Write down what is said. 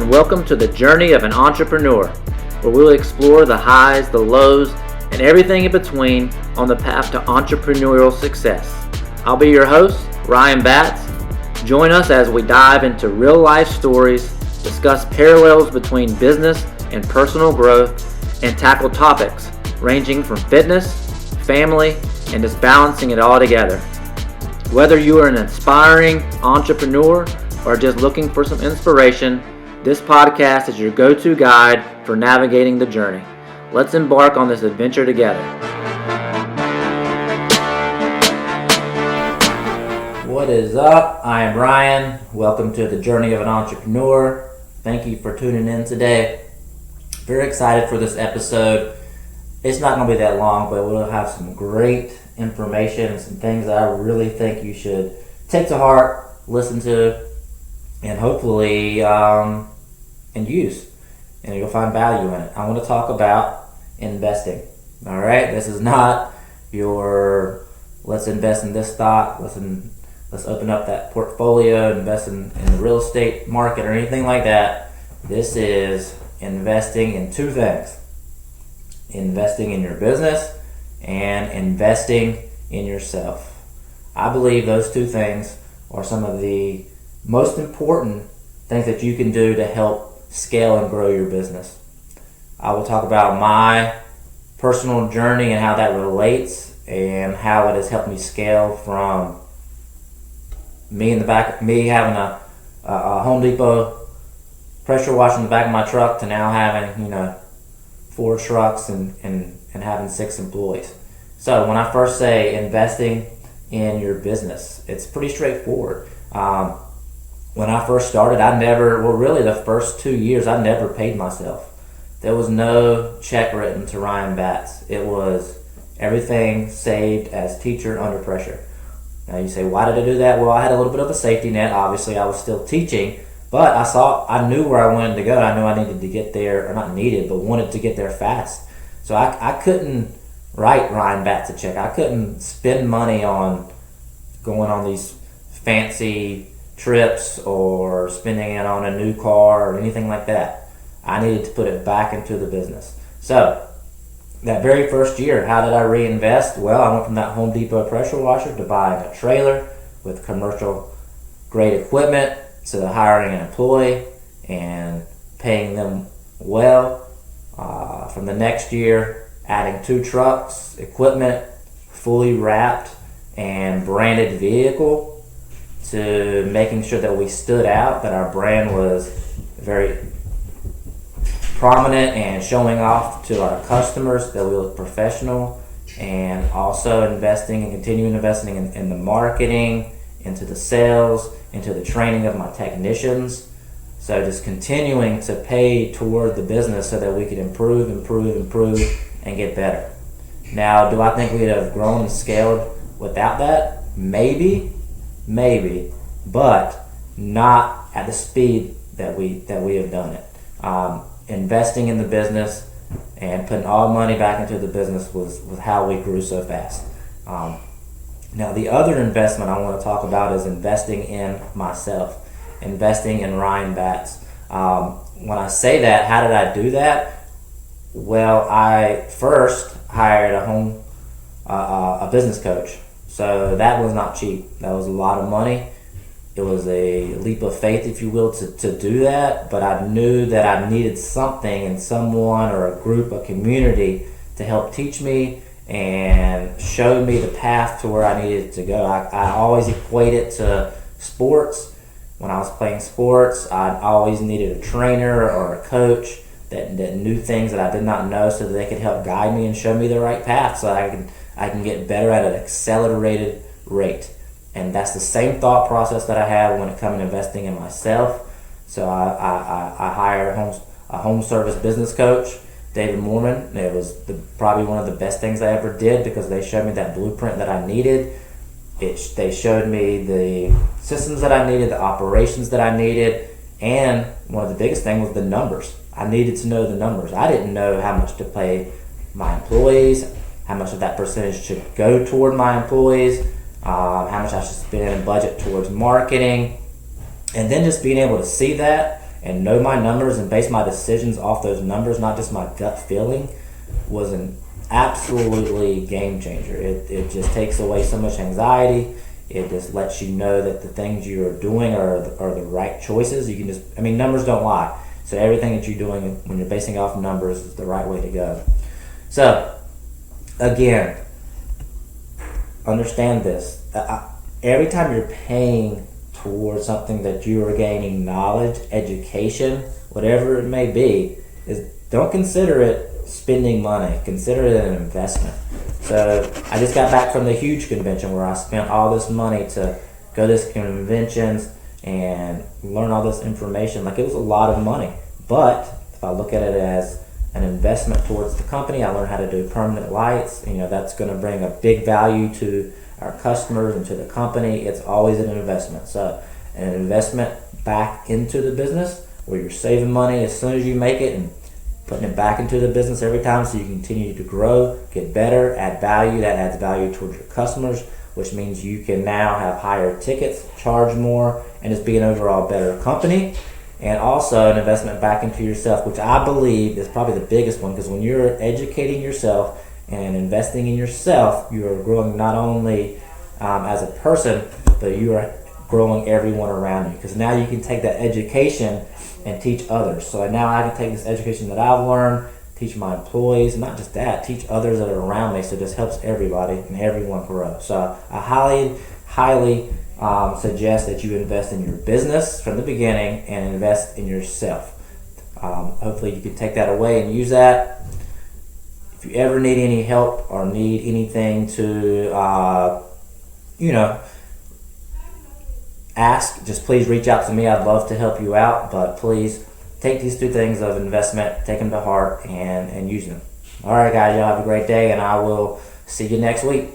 and welcome to the journey of an entrepreneur, where we'll explore the highs, the lows, and everything in between on the path to entrepreneurial success. I'll be your host, Ryan Batts. Join us as we dive into real-life stories, discuss parallels between business and personal growth, and tackle topics ranging from fitness, family, and just balancing it all together. Whether you are an aspiring entrepreneur or just looking for some inspiration, this podcast is your go-to guide for navigating the journey. Let's embark on this adventure together. What is up? I am Ryan. Welcome to the journey of an entrepreneur. Thank you for tuning in today. Very excited for this episode. It's not going to be that long, but we'll have some great information and some things that I really think you should take to heart, listen to, and hopefully and use, and you'll find value in it. I want to talk about investing. All right, this is not your let's invest in this stock, let's open up that portfolio, invest in the real estate market or anything like that. This is investing in two things: investing in your business and investing in yourself. I believe those two things are some of the most important things that you can do to help scale and grow your business. I will talk about my personal journey and how that relates and how it has helped me scale from me having a Home Depot pressure washer in the back of my truck to now having 4 trucks and having 6 employees. So when I first say investing in your business, it's pretty straightforward. When I first started, the first 2 years, I never paid myself. There was no check written to Ryan Batts. It was everything saved as teacher under pressure. Now you say, why did I do that? Well, I had a little bit of a safety net. Obviously, I was still teaching, but I knew where I wanted to go. I knew I needed to get there, or not needed, but wanted to get there fast. So I couldn't write Ryan Batts a check. I couldn't spend money on going on these fancy trips or spending it on a new car or anything like that. I needed to put it back into the business. So that very first year, how did I reinvest? Well, I went from that Home Depot pressure washer to buying a trailer with commercial grade equipment to hiring an employee and paying them well. From the next year, adding 2 trucks, equipment, fully wrapped and branded vehicle, to making sure that we stood out, that our brand was very prominent and showing off to our customers that we look professional, and also continuing investing in the marketing, into the sales, into the training of my technicians. So just continuing to pay toward the business so that we could improve, and get better. Now, do I think we'd have grown and scaled without that? Maybe, but not at the speed that we have done it. Investing in the business and putting all money back into the business was how we grew so fast. Now, the other investment I want to talk about is investing in myself, investing in Ryan Batts. When I say that, how did I do that? Well, I first hired a business coach. So that was not cheap. That was a lot of money. It was a leap of faith, if you will, to do that. But I knew that I needed something and someone or a group, a community to help teach me and show me the path to where I needed to go. I always equate it to sports. When I was playing sports, I always needed a trainer or a coach that knew things that I did not know, so that they could help guide me and show me the right path so I can get better at an accelerated rate. And that's the same thought process that I have when it comes to investing in myself. So I hired a home service business coach, David Moorman. It was probably one of the best things I ever did, because they showed me that blueprint that I needed. They showed me the systems that I needed, the operations that I needed, and one of the biggest things was the numbers. I needed to know the numbers. I didn't know how much to pay my employees, how much of that percentage should go toward my employees, how much I should spend in budget towards marketing, and then just being able to see that and know my numbers and base my decisions off those numbers, not just my gut feeling, was an absolutely game changer. It just takes away so much anxiety. It just lets you know that the things you're doing are the right choices. You can just, numbers don't lie. So everything that you're doing when you're basing off numbers is the right way to go. So, again, understand this. Every time you're paying towards something that you are gaining knowledge, education, whatever it may be, don't consider it spending money. Consider it an investment. So I just got back from the huge convention where I spent all this money to go to these conventions and learn all this information. Like, it was a lot of money. But if I look at it as an investment towards the company, I learned how to do permanent lights. That's going to bring a big value to our customers and to the company. It's always an investment. So an investment back into the business where you're saving money as soon as you make it and putting it back into the business every time so you continue to grow, get better, add value. That adds value towards your customers, which means you can now have higher tickets, charge more, and just be an overall better company. And also an investment back into yourself, which I believe is probably the biggest one, because when you're educating yourself and investing in yourself, you are growing not only as a person, but you are growing everyone around you, because now you can take that education and teach others. So now I can take this education that I've learned, teach my employees, and not just that, teach others that are around me. So it just helps everybody and everyone grow. So I highly suggest that you invest in your business from the beginning and invest in yourself. Hopefully you can take that away and use that. If you ever need any help or need anything to ask, just please reach out to me. I'd love to help you out, but please take these 2 things of investment, take them to heart, and use them. All right, guys, y'all have a great day, and I will see you next week.